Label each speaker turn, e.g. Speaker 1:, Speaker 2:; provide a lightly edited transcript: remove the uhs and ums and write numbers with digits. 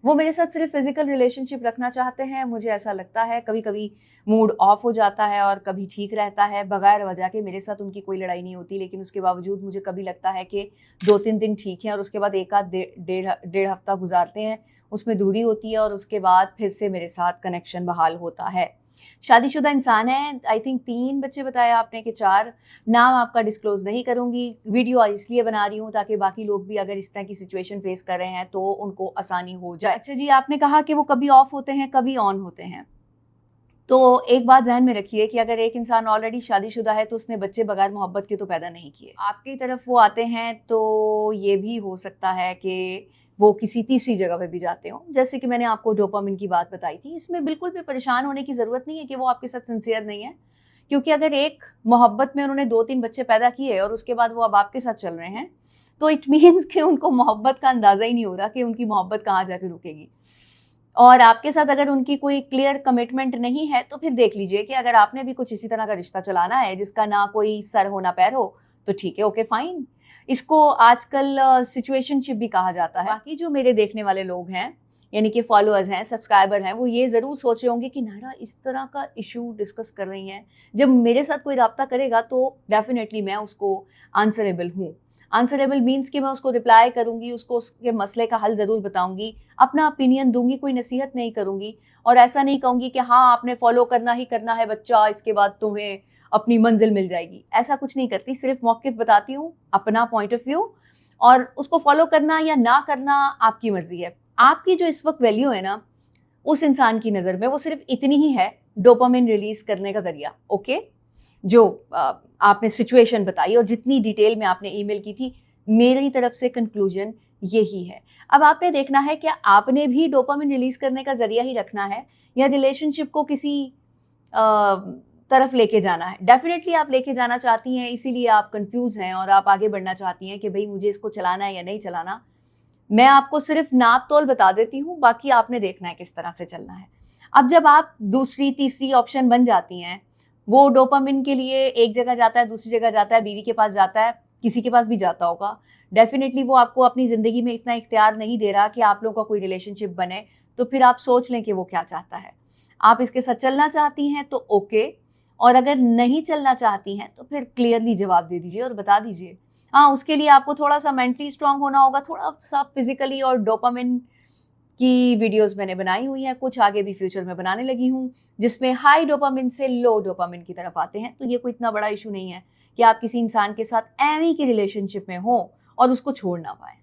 Speaker 1: वो मेरे साथ सिर्फ फिजिकल रिलेशनशिप रखना चाहते हैं। मुझे ऐसा लगता है कभी कभी मूड ऑफ हो जाता है और कभी ठीक रहता है। बगैर वजह के मेरे साथ उनकी कोई लड़ाई नहीं होती, लेकिन उसके बावजूद मुझे कभी लगता है कि 2-3 दिन ठीक है और उसके बाद एक आध डेढ़ हफ्ता गुजारते हैं, उसमें दूरी होती है और उसके बाद फिर से मेरे साथ कनेक्शन बहाल होता है। शादीशुदा इंसान है। आई थिंक 3 बच्चे बताया आपने कि 4। नाम आपका डिस्क्लोज नहीं करूंगी। वीडियो इसलिए बना रही हूँ ताकि बाकी लोग भी अगर इस तरह की सिचुएशन फेस कर रहे हैं तो उनको आसानी हो जाए। अच्छा जी, आपने कहा कि वो कभी ऑफ होते हैं कभी ऑन होते हैं। तो एक बात ध्यान में रखिए कि अगर एक इंसान ऑलरेडी शादीशुदा है तो उसने बच्चे बगैर मोहब्बत के तो पैदा नहीं किए। आपकी तरफ वो आते हैं तो ये भी हो सकता है कि वो किसी तीसरी जगह पे भी जाते हों। जैसे कि मैंने आपको डोपामिन की बात बताई थी, इसमें बिल्कुल भी परेशान होने की ज़रूरत नहीं है कि वो आपके साथ सिंसियर नहीं है। क्योंकि अगर एक मोहब्बत में उन्होंने 2-3 बच्चे पैदा किए और उसके बाद वो अब आपके साथ चल रहे हैं, तो इट मीन्स कि उनको मोहब्बत का अंदाज़ा ही नहीं हो रहा कि उनकी मोहब्बत कहाँ जाके रुकेगी। और आपके साथ अगर उनकी कोई क्लियर कमिटमेंट नहीं है, तो फिर देख लीजिए कि अगर आपने भी कुछ इसी तरह का रिश्ता चलाना है जिसका ना कोई सर हो ना पैर हो, तो ठीक है, ओके फाइन। इसको आजकल सिचुएशनशिप भी कहा जाता है। बाकी जो मेरे देखने वाले लोग हैं, यानी कि फॉलोअर्स हैं, सब्सक्राइबर हैं, वो ये ज़रूर सोच रहे होंगे कि नायरा इस तरह का इशू डिस्कस कर रही हैं। जब मेरे साथ कोई राब्ता करेगा तो डेफिनेटली मैं उसको आंसरेबल हूँ। आंसरेबल मीन्स कि मैं उसको रिप्लाई करूंगी, उसको उसके मसले का हल ज़रूर बताऊंगी, अपना ओपिनियन दूंगी, कोई नसीहत नहीं करूंगी। और ऐसा नहीं कहूंगी कि हाँ आपने फॉलो करना ही करना है बच्चा, इसके बाद तुम्हें अपनी मंजिल मिल जाएगी। ऐसा कुछ नहीं करती, सिर्फ मौक़िफ़ बताती हूँ, अपना पॉइंट ऑफ व्यू, और उसको फॉलो करना या ना करना आपकी मर्जी है। आपकी जो इस वक्त वैल्यू है ना, उस इंसान की नज़र में वो सिर्फ इतनी ही है, डोपामिन रिलीज करने का जरिया। ओके, जो आपने सिचुएशन बताई और जितनी डिटेल में आपने ईमेल की थी, मेरी तरफ से कंक्लूजन यही है। अब आपने देखना है कि आपने भी डोपामिन रिलीज करने का जरिया ही रखना है या रिलेशनशिप को किसी तरफ लेके जाना है। डेफिनेटली आप लेके जाना चाहती हैं, इसीलिए आप कंफ्यूज हैं और आप आगे बढ़ना चाहती हैं कि भाई मुझे इसको चलाना है या नहीं चलाना। मैं आपको सिर्फ नाप तोल बता देती हूँ, बाकी आपने देखना है किस तरह से चलना है। अब जब आप दूसरी तीसरी ऑप्शन बन जाती हैं, वो डोपामिन के लिए एक जगह जाता है, दूसरी जगह जाता है, बीवी के पास जाता है, किसी के पास भी जाता होगा। डेफिनेटली वो आपको अपनी ज़िंदगी में इतना इख्तियार नहीं दे रहा कि आप लोगों का कोई रिलेशनशिप बने, तो फिर आप सोच लें कि वो क्या चाहता है। आप इसके साथ चलना चाहती हैं तो ओके, और अगर नहीं चलना चाहती हैं तो फिर क्लियरली जवाब दे दीजिए और बता दीजिए। हाँ, उसके लिए आपको थोड़ा-सा मेंटली स्ट्रांग होना होगा, थोड़ा-सा फिज़िकली, और डोपामिन की वीडियोस मैंने बनाई हुई हैं, कुछ आगे भी फ्यूचर में बनाने लगी हूँ, जिसमें हाई डोपामिन से लो डोपामिन की तरफ आते हैं। तो ये कोई इतना बड़ा इशू नहीं है कि आप किसी इंसान के साथ एवी की रिलेशनशिप में हो और उसको छोड़ ना पाएँ।